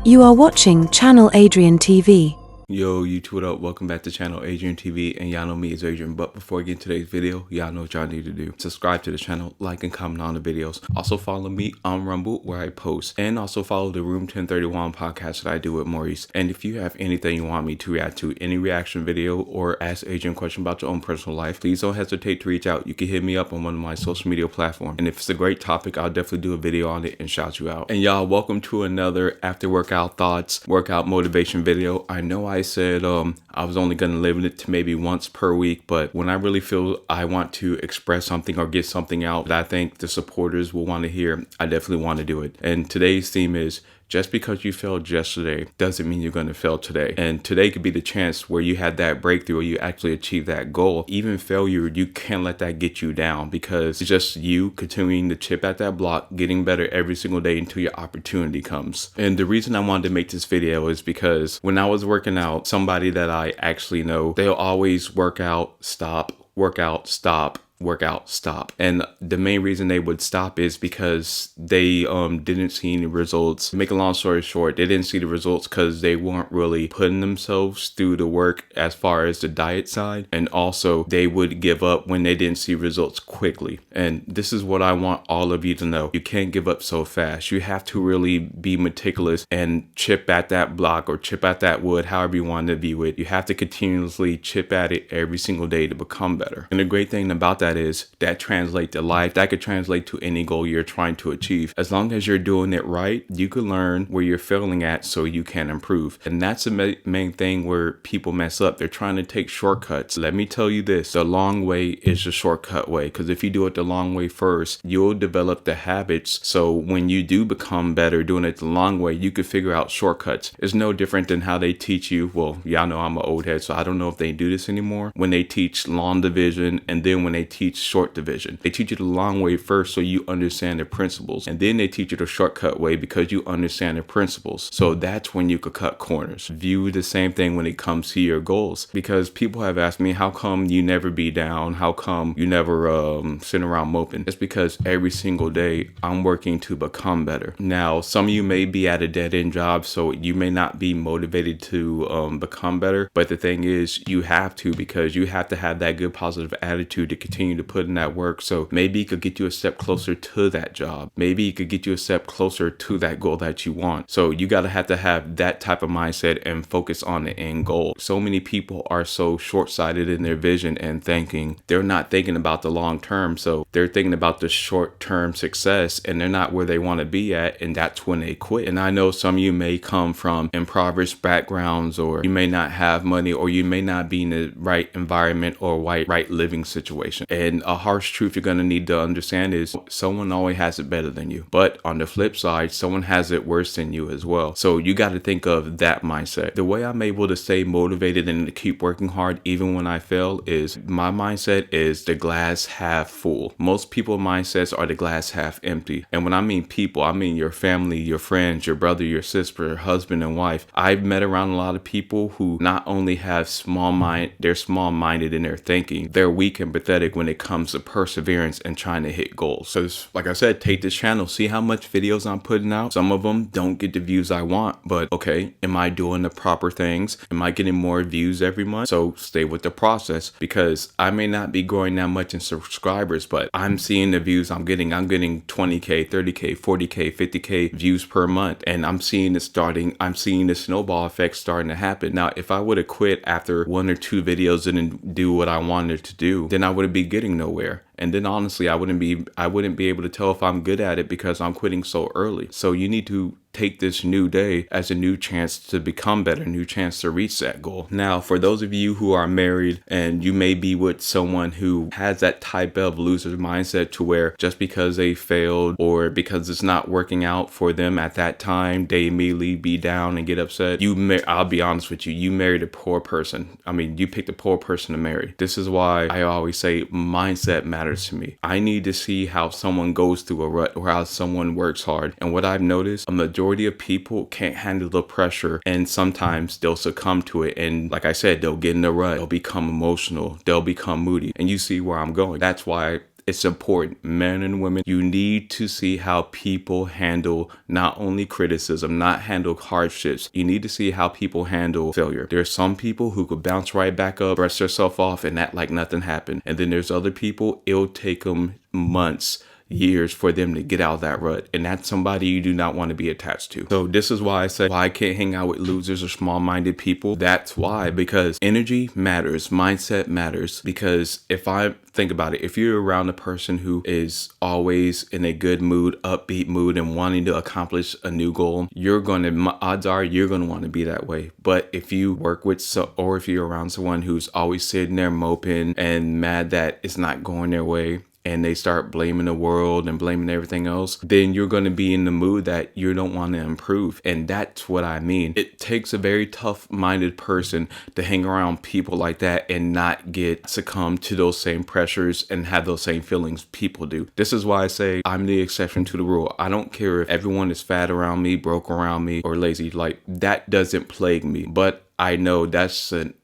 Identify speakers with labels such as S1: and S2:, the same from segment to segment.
S1: You are watching Channel Adrian TV.
S2: Yo, YouTube, what up? Welcome back to Channel Adrian TV, and y'all know me as Adrian. But before I get into today's video, y'all know what y'all need to do. Subscribe to the channel, like and comment on the videos. Also follow me on Rumble where I post, and also follow the Room 1031 podcast that I do with Maurice. And if you have anything you want me to react to, any reaction video or ask Adrian a question about your own personal life, please don't hesitate to reach out. You can hit me up on one of my social media platforms. And if it's a great topic, I'll definitely do a video on it and shout you out. And y'all, welcome to another after workout thoughts, workout motivation video. I know I said I was only going to limit it to maybe once per week, but when I really feel I want to express something or get something out that I think the supporters will want to hear, I definitely want to do it. And today's theme is, just because you failed yesterday doesn't mean you're going to fail today. And today could be the chance where you had that breakthrough or you actually achieve that goal. Even failure, you can't let that get you down, because it's just you continuing to chip at that block, getting better every single day until your opportunity comes. And the reason I wanted to make this video is because when I was working out, somebody that I actually know, they'll always work out, stop, work out, stop, workout, stop. And the main reason they would stop is because they didn't see any results. To make a long story short, they didn't see the results because they weren't really putting themselves through the work as far as the diet side, and also they would give up when they didn't see results quickly. And this is what I want all of you to know: you can't give up so fast. You have to really be meticulous and chip at that block or chip at that wood, however you want to view it. You have to continuously chip at it every single day to become better. And the great thing about that is that translate to life. That could translate to any goal you're trying to achieve. As long as you're doing it right, you can learn where you're failing at so you can improve. And that's the main thing where people mess up. They're trying to take shortcuts. Let me tell you this: the long way is the shortcut way, because if you do it the long way first, you'll develop the habits. So when you do become better doing it the long way, you could figure out shortcuts. It's no different than how they teach you. Well, y'all know I'm an old head, so I don't know if they do this anymore. When they teach long division, and then when they teach short division, they teach you the long way first so you understand the principles, and then they teach you the shortcut way because you understand the principles. So that's when you could cut corners. View the same thing when it comes to your goals, because people have asked me, how come you never be down? How come you never sit around moping? It's because every single day I'm working to become better. Now, some of you may be at a dead-end job, so you may not be motivated to become better, but the thing is, you have to, because you have to have that good positive attitude to continue to put in that work. So maybe it could get you a step closer to that job. Maybe it could get you a step closer to that goal that you want. So you gotta have to have that type of mindset and focus on the end goal. So many people are so short-sighted in their vision and they're not thinking about the long term. So they're thinking about the short-term success, and they're not where they want to be at, and that's when they quit. And I know some of you may come from impoverished backgrounds, or you may not have money, or you may not be in the right environment or right living situation. And a harsh truth you're going to need to understand is someone always has it better than you. But on the flip side, someone has it worse than you as well. So you got to think of that mindset. The way I'm able to stay motivated and to keep working hard even when I fail is, my mindset is the glass half full. Most people's mindsets are the glass half empty. And when I mean people, I mean your family, your friends, your brother, your sister, husband and wife. I've met around a lot of people who not only have they're small-minded in their thinking, they're weak and pathetic when it comes to perseverance and trying to hit goals. So like I said, take this channel, see how much videos I'm putting out. Some of them don't get the views I want, but okay, am I doing the proper things? Am I getting more views every month? So stay with the process, because I may not be growing that much in subscribers, but I'm seeing the views I'm getting. I'm getting 20K, 30K, 40K, 50K views per month, and I'm seeing the snowball effect starting to happen. Now, if I would have quit after 1 or 2 videos and didn't do what I wanted to do, then I wouldn't be getting nowhere. And then honestly, I wouldn't be able to tell if I'm good at it, because I'm quitting so early. So you need to take this new day as a new chance to become better, new chance to reach that goal. Now, for those of you who are married and you may be with someone who has that type of loser mindset, to where just because they failed or because it's not working out for them at that time, they immediately be down and get upset. I'll be honest with you, you married a poor person. I mean, you picked a poor person to marry. This is why I always say mindset matters to me. I need to see how someone goes through a rut or how someone works hard. And what I've noticed, a majority of people can't handle the pressure, and sometimes they'll succumb to it. And like I said, they'll get in a rut, they'll become emotional, they'll become moody. And you see where I'm going. That's why it's important. Men and women, you need to see how people handle not only criticism, not handle hardships. You need to see how people handle failure. There's some people who could bounce right back up, brush themselves off, and act like nothing happened. And then there's other people, it'll take them months, years for them to get out of that rut, and that's somebody you do not want to be attached to. So this is why I say why I can't hang out with losers or small-minded people. That's why, because energy matters, mindset matters. Because if I think about it, if you're around a person who is always in a good mood, upbeat mood, and wanting to accomplish a new goal, odds are you're gonna want to be that way. But if you work with or if you're around someone who's always sitting there moping and mad that it's not going their way, and they start blaming the world and blaming everything else, then you're going to be in the mood that you don't want to improve. And that's what I mean. It takes a very tough-minded person to hang around people like that and not get succumb to those same pressures and have those same feelings people do. This is why I say I'm the exception to the rule. I don't care if everyone is fat around me, broke around me, or lazy. Like, that doesn't plague me. But I know that's an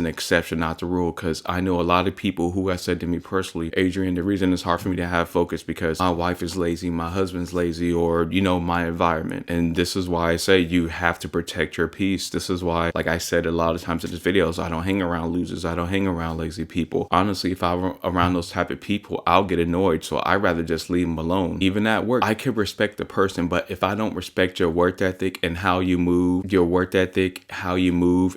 S2: exception, not the rule, because I know a lot of people who have said to me personally, Adrian, the reason it's hard for me to have focus because my wife is lazy, my husband's lazy, or, my environment. And this is why I say you have to protect your peace. This is why, like I said a lot of times in these videos, I don't hang around losers. I don't hang around lazy people. Honestly, if I'm around those type of people, I'll get annoyed. So I'd rather just leave them alone. Even at work, I can respect the person, but if I don't respect your work ethic and how you move,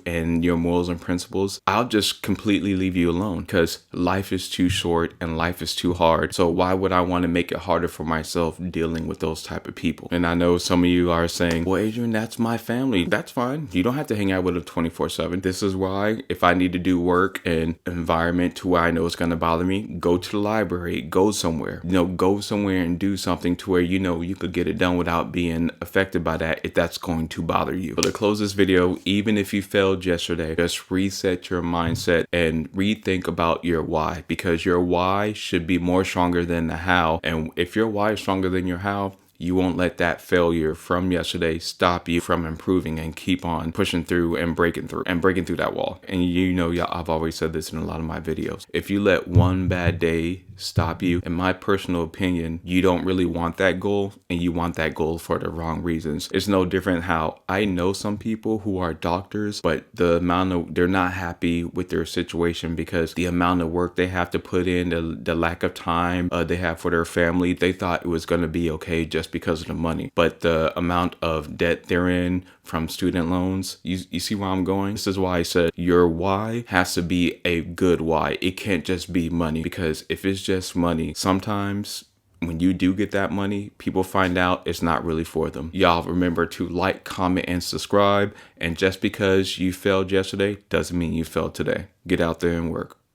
S2: and your morals and principles, I'll just completely leave you alone, because life is too short and life is too hard. So why would I want to make it harder for myself dealing with those type of people? And I know some of you are saying, well, Adrian, that's my family. That's fine. You don't have to hang out with them 24/7. This is why, if I need to do work and environment to where I know it's going to bother me, go to the library, go somewhere, go somewhere and do something to where, you could get it done without being affected by that if that's going to bother you. So to close this video, even if you failed yesterday, just reset your mindset and rethink about your why, because your why should be more stronger than the how. And if your why is stronger than your how, you won't let that failure from yesterday stop you from improving and keep on pushing through and breaking through that wall. And I've always said this in a lot of my videos. If you let one bad day stop you, in my personal opinion, you don't really want that goal, and you want that goal for the wrong reasons. It's no different how I know some people who are doctors, but they're not happy with their situation because the amount of work they have to put in, the lack of time they have for their family. They thought it was going to be okay just because of the money, but the amount of debt they're in from student loans, you see where I'm going? This is why I said your why has to be a good why. It can't just be money, because if it's just money, sometimes when you do get that money, people find out it's not really for them. Y'all remember to like, comment, and subscribe. And just because you failed yesterday doesn't mean you failed today. Get out there and work.